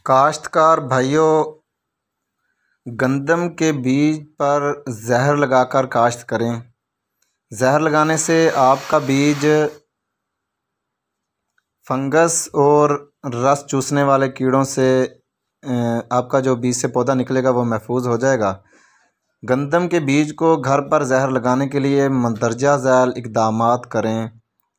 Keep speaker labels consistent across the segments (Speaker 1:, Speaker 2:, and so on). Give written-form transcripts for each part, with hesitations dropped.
Speaker 1: काश्तकार भाइयों, गंदम के बीज पर जहर लगाकर काश्त करें। जहर लगाने से आपका बीज फंगस और रस चूसने वाले कीड़ों से आपका जो बीज से पौधा निकलेगा वो महफूज हो जाएगा। गंदम के बीज को घर पर जहर लगाने के लिए मंदरजा झैल इक़दामात करें।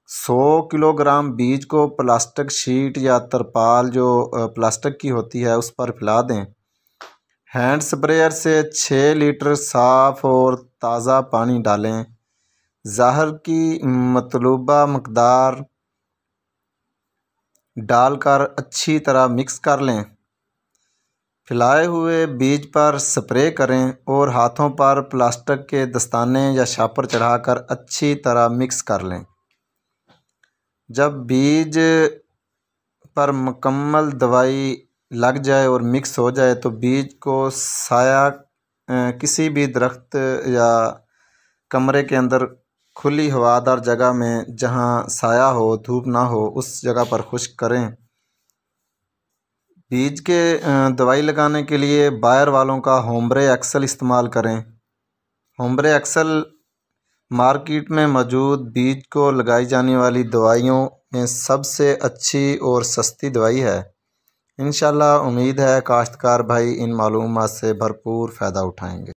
Speaker 1: 100 किलोग्राम बीज को प्लास्टिक शीट या तरपाल जो प्लास्टिक की होती है उस पर फैला दें। हैंड स्प्रेयर से 6 लीटर साफ़ और ताज़ा पानी डालें। जहर की मतलूबा मकदार डालकर अच्छी तरह मिक्स कर लें। फैलाए हुए बीज पर स्प्रे करें और हाथों पर प्लास्टिक के दस्ताने या शापर चढ़ाकर अच्छी तरह मिक्स कर लें। जब बीज पर मुकम्मल दवाई लग जाए और मिक्स हो जाए तो बीज को साया किसी भी दरख्त या कमरे के अंदर खुली हवादार जगह में जहां साया हो, धूप ना हो, उस जगह पर खुश्क करें। बीज के दवाई लगाने के लिए बायर वालों का होम्ब्रे एक्सेल इस्तेमाल करें। होम्ब्रे एक्सेल मार्केट में मौजूद बीज को लगाई जाने वाली दवाइयों में सबसे अच्छी और सस्ती दवाई है। इंशाल्लाह उम्मीद है काश्तकार भाई इन मालूमात से भरपूर फ़ायदा उठाएंगे।